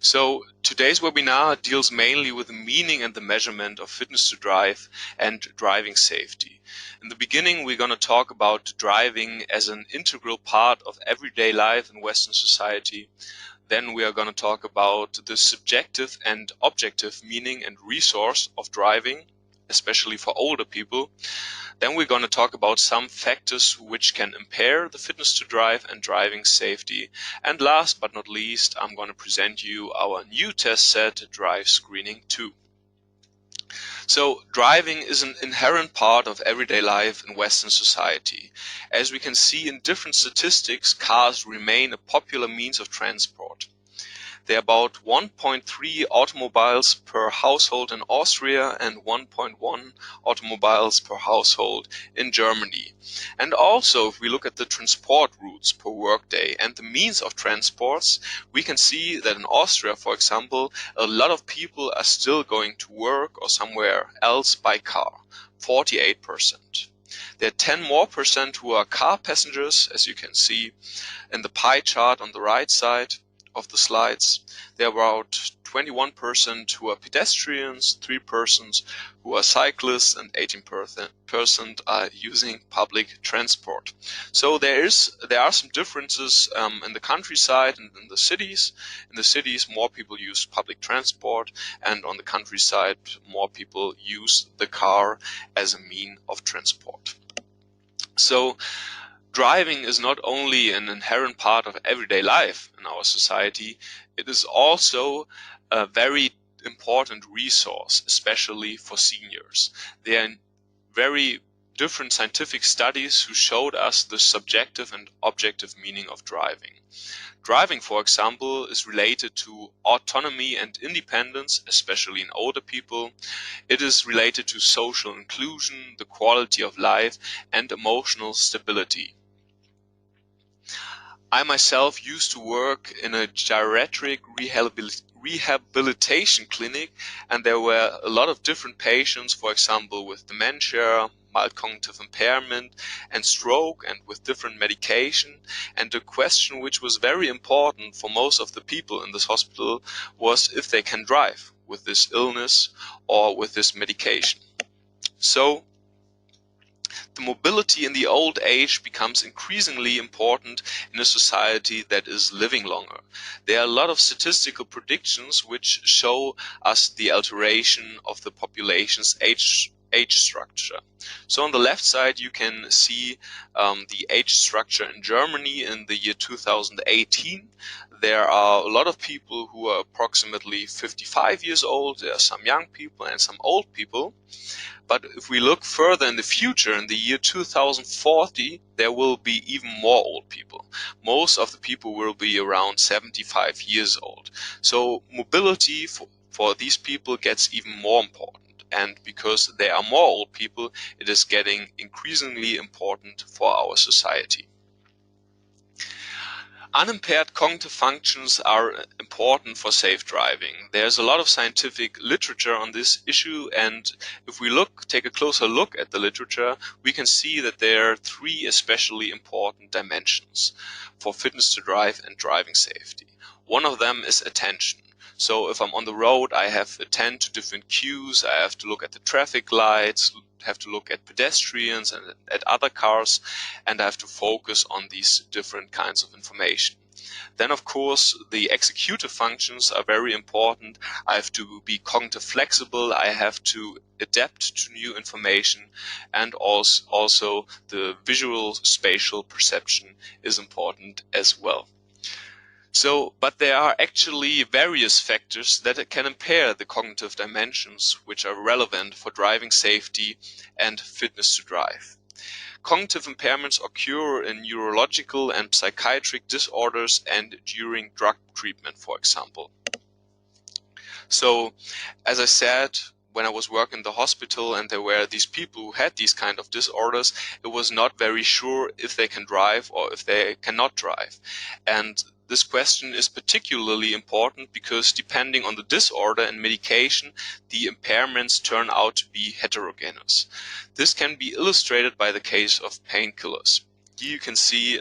So today's webinar deals mainly with the meaning and the measurement of fitness to drive and driving safety. In the beginning, we're going to talk about driving as an integral part of everyday life in Western society. Then we are going to talk about the subjective and objective meaning and resource of driving, especially for older people. Then we're going to talk about some factors which can impair the fitness to drive and driving safety. And last but not least, I'm going to present you our new test set, DRIVESC2. So driving is an inherent part of everyday life in Western society. As we can see in different statistics, cars remain a popular means of transport. There are about 1.3 automobiles per household in Austria and 1.1 automobiles per household in Germany. And also, if we look at the transport routes per workday and the means of transports, we can see that in Austria, for example, a lot of people are still going to work or somewhere else by car, 48%. There are 10% more who are car passengers, as you can see in the pie chart on the right side of the slides. There are about 21% who are pedestrians, 3% who are cyclists, and 18% are using public transport. So there are some differences in the countryside and in the cities. In the cities, more people use public transport, and on the countryside, more people use the car as a mean of transport. So driving is not only an inherent part of everyday life in our society, it is also a very important resource, especially for seniors. There are very different scientific studies who showed us the subjective and objective meaning of driving. Driving, for example, is related to autonomy and independence, especially in older people. It is related to social inclusion, the quality of life, and emotional stability. I myself used to work in a geriatric rehabilitation clinic, and there were a lot of different patients, for example, with dementia, mild cognitive impairment, and stroke, and with different medication. And the question which was very important for most of the people in this hospital was if they can drive with this illness or with this medication. So the mobility in the old age becomes increasingly important in a society that is living longer. There are a lot of statistical predictions which show us the alteration of the population's age structure. So on the left side you can see the age structure in Germany in the year 2018. There are a lot of people who are approximately 55 years old. There are some young people and some old people. But if we look further in the future, in the year 2040, there will be even more old people. Most of the people will be around 75 years old. So mobility for these people gets even more important. And because there are more old people, it is getting increasingly important for our society. Unimpaired cognitive functions are important for safe driving. There's a lot of scientific literature on this issue, and if we take a closer look at the literature, we can see that there are three especially important dimensions for fitness to drive and driving safety. One of them is attention. So if I'm on the road, I have to attend to different cues. I have to look at the traffic lights, have to look at pedestrians and at other cars, and I have to focus on these different kinds of information. Then, of course, the executive functions are very important. I have to be cognitive flexible. I have to adapt to new information, and also the visual spatial perception is important as well. But there are actually various factors that can impair the cognitive dimensions which are relevant for driving safety and fitness to drive. Cognitive impairments occur in neurological and psychiatric disorders and during drug treatment, for example. So, as I said, when I was working in the hospital and there were these people who had these kind of disorders, it was not very sure if they can drive or if they cannot drive. And this question is particularly important because depending on the disorder and medication, the impairments turn out to be heterogeneous. This can be illustrated by the case of painkillers. Here you can see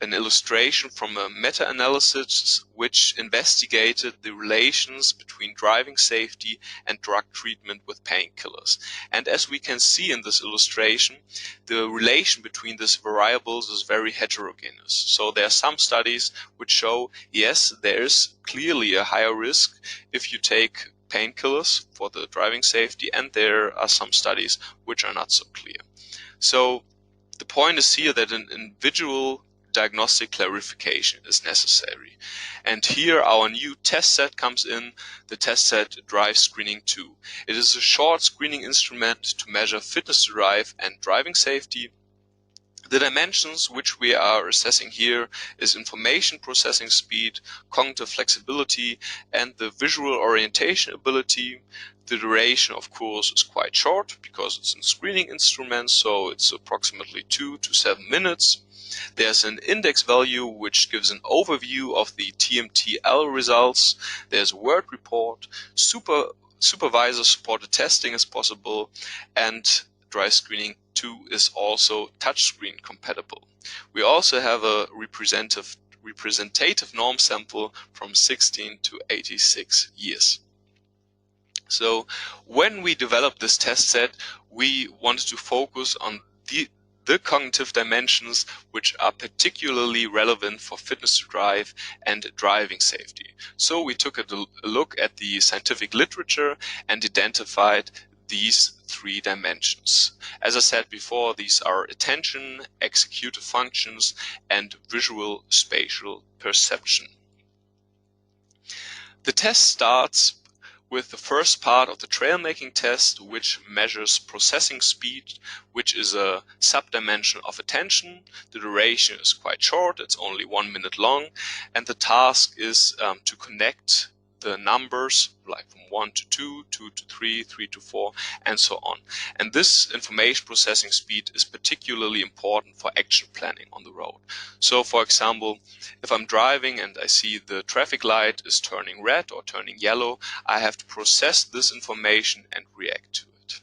an illustration from a meta-analysis which investigated the relations between driving safety and drug treatment with painkillers. And as we can see in this illustration, the relation between these variables is very heterogeneous. So there are some studies which show, yes, there is clearly a higher risk if you take painkillers for the driving safety, and there are some studies which are not so clear. So the point is here that an individual diagnostic clarification is necessary. And here our new test set comes in, the test set DRIVESC2. It is a short screening instrument to measure fitness to drive and driving safety. The dimensions which we are assessing here is information processing speed, cognitive flexibility, and the visual orientation ability. The duration, of course, is quite short because it's a screening instrument, so it's approximately 2 to 7 minutes. There's an index value which gives an overview of the TMTL results. There's a word report, supervisor supported testing is possible, and DRIVESC2 is also touchscreen compatible. We also have a representative norm sample from 16 to 86 years. So when we developed this test set, we wanted to focus on the cognitive dimensions which are particularly relevant for fitness to drive and driving safety. So we took a look at the scientific literature and identified these 3 dimensions. As I said before, these are attention, executive functions, and visual spatial perception. The test starts with the first part of the trail making test, which measures processing speed, which is a subdimension of attention. The duration is quite short, it's only 1 minute long, and the task is to connect the numbers like from 1 to 2, 2 to 3, 3 to 4, and so on. And this information processing speed is particularly important for action planning on the road. So for example, if I'm driving and I see the traffic light is turning red or turning yellow, I have to process this information and react to it.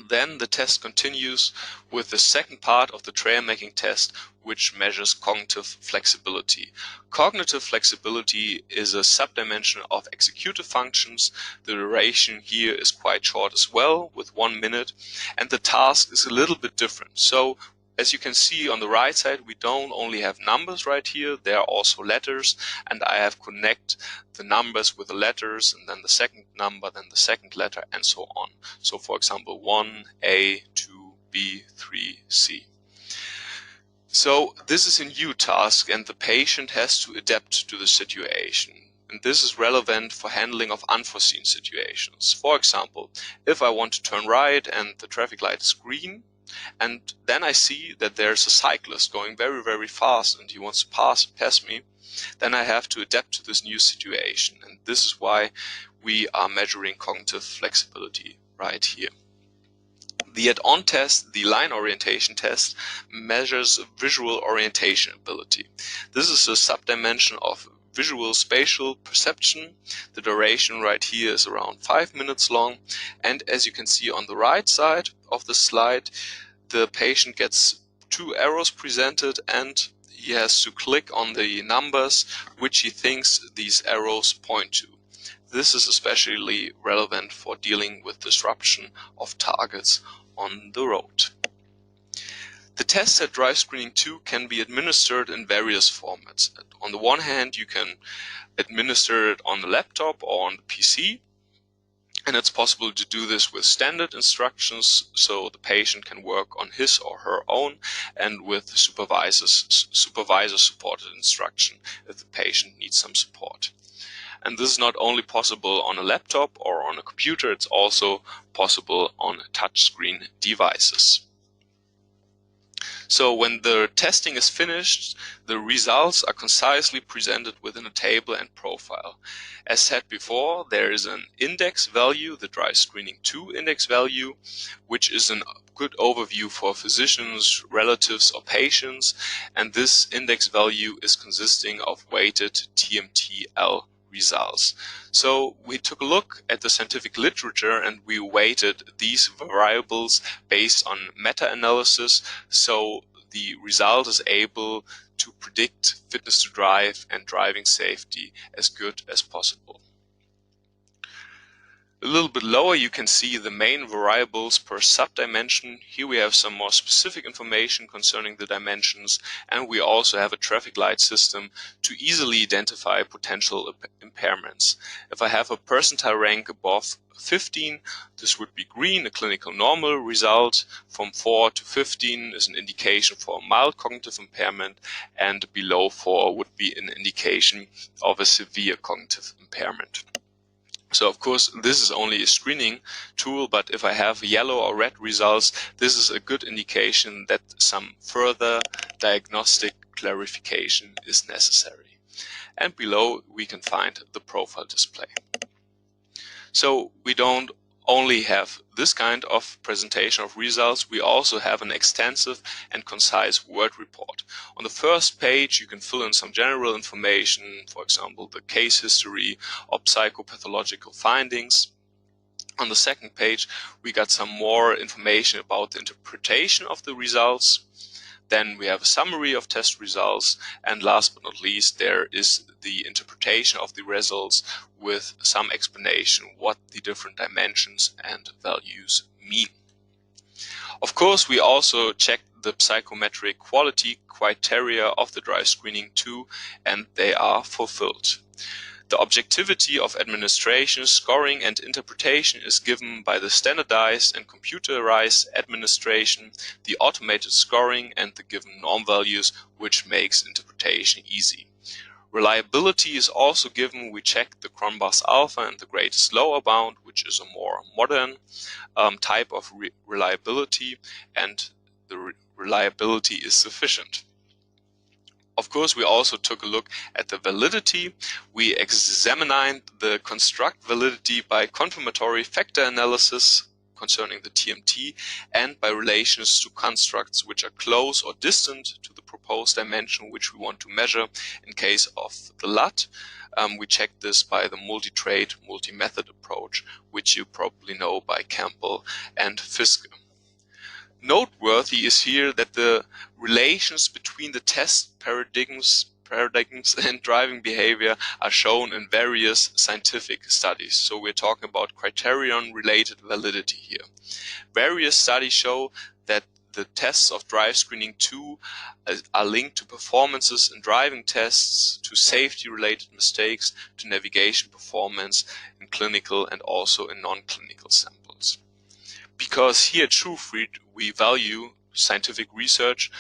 Then the test continues with the second part of the trail making test, which measures cognitive flexibility. Cognitive flexibility is a subdimension of executive functions. The duration here is quite short as well, with 1 minute, and the task is a little bit different. So as you can see on the right side, we don't only have numbers right here, there are also letters, and I have connect the numbers with the letters, and then the second number, then the second letter, and so on. So for example, 1A, 2B, 3C. So this is a new task, and the patient has to adapt to the situation. And this is relevant for handling of unforeseen situations. For example, if I want to turn right and the traffic light is green, and then I see that there's a cyclist going very, very fast and he wants to pass me, then I have to adapt to this new situation. And this is why we are measuring cognitive flexibility right here. The add-on test, the line orientation test, measures visual orientation ability. This is a subdimension of visual spatial perception. The duration right here is around 5 minutes long, and as you can see on the right side of the slide, the patient gets 2 arrows presented and he has to click on the numbers which he thinks these arrows point to. This is especially relevant for dealing with disruption of targets on the road. The test set DRIVESC2 can be administered in various formats. On the one hand, you can administer it on the laptop or on the PC, and it's possible to do this with standard instructions, so the patient can work on his or her own, and with supervisor supported instruction if the patient needs some support. And this is not only possible on a laptop or on a computer, it's also possible on touchscreen devices. So when the testing is finished, the results are concisely presented within a table and profile. As said before, there is an index value, the DRIVESC2 index value, which is a good overview for physicians, relatives, or patients, and this index value is consisting of weighted TMTL results. So we took a look at the scientific literature and we weighted these variables based on meta-analysis. So the result is able to predict fitness to drive and driving safety as good as possible. A little bit lower you can see the main variables per subdimension. Here we have some more specific information concerning the dimensions, and we also have a traffic light system to easily identify potential impairments. If I have a percentile rank above 15, this would be green, a clinical normal result. From 4 to 15 is an indication for a mild cognitive impairment, and below 4 would be an indication of a severe cognitive impairment. So of course this is only a screening tool, but if I have yellow or red results, this is a good indication that some further diagnostic clarification is necessary. And below we can find the profile display. So we don't only have this kind of presentation of results, we also have an extensive and concise word report. On the first page you can fill in some general information, for example the case history or psychopathological findings. On the second page we got some more information about the interpretation of the results. Then we have a summary of test results, and last but not least there is the interpretation of the results with some explanation what the different dimensions and values mean. Of course we also checked the psychometric quality criteria of the DRIVESC2 and they are fulfilled. The objectivity of administration, scoring and interpretation is given by the standardized and computerized administration, the automated scoring and the given norm values, which makes interpretation easy. Reliability is also given. We check the Cronbach's alpha and the greatest lower bound, which is a more modern type of reliability, and the reliability is sufficient. Of course, we also took a look at the validity. We examined the construct validity by confirmatory factor analysis concerning the TMT and by relations to constructs which are close or distant to the proposed dimension which we want to measure in case of the LUT. We checked this by the multi-trait, multi-method approach, which you probably know by Campbell and Fiske. Noteworthy is here that the relations between the test paradigms and driving behavior are shown in various scientific studies. So we're talking about criterion-related validity here. Various studies show that the tests of DRIVESC2 are linked to performances in driving tests, to safety-related mistakes, to navigation performance in clinical and also in non-clinical samples. Because here at TrueFreed we value scientific research,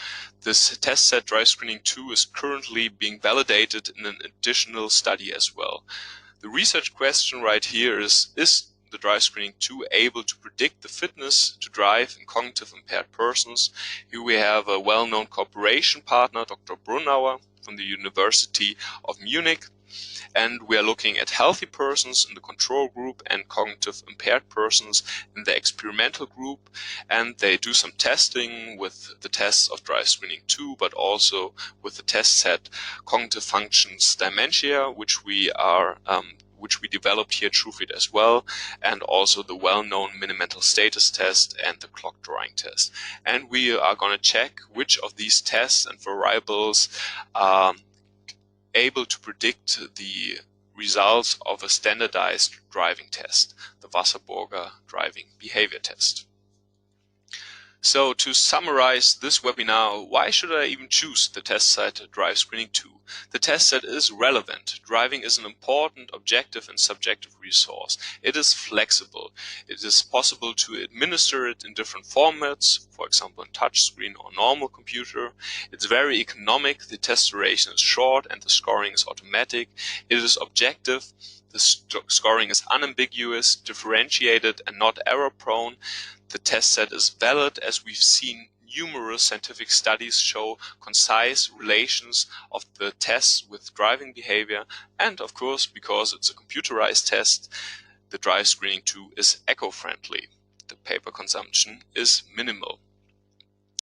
this test set DRIVESC2 is currently being validated in an additional study as well. The research question right here is the DRIVESC2 able to predict the fitness to drive in cognitive impaired persons? Here we have a well-known cooperation partner, Dr. Brunauer from the University of Munich. And we are looking at healthy persons in the control group and cognitive impaired persons in the experimental group, and they do some testing with the tests of DRIVESC2, but also with the test set Cognitive Functions Dementia, which we developed here at TrueFreed as well, and also the well-known Mini-Mental Status test and the clock drawing test. And we are going to check which of these tests and variables are able to predict the results of a standardized driving test, the Wasserburger driving behavior test. So to summarize this webinar, why should I even choose the test set DRIVESC2? The test set is relevant. Driving is an important objective and subjective resource. It is flexible. It is possible to administer it in different formats, for example in touchscreen or normal computer. It's very economic. The test duration is short and the scoring is automatic. It is objective. The scoring is unambiguous, differentiated and not error prone. The test set is valid, as we've seen numerous scientific studies show concise relations of the tests with driving behavior, and of course, because it's a computerized test, the DRIVESC2 is eco-friendly. The paper consumption is minimal.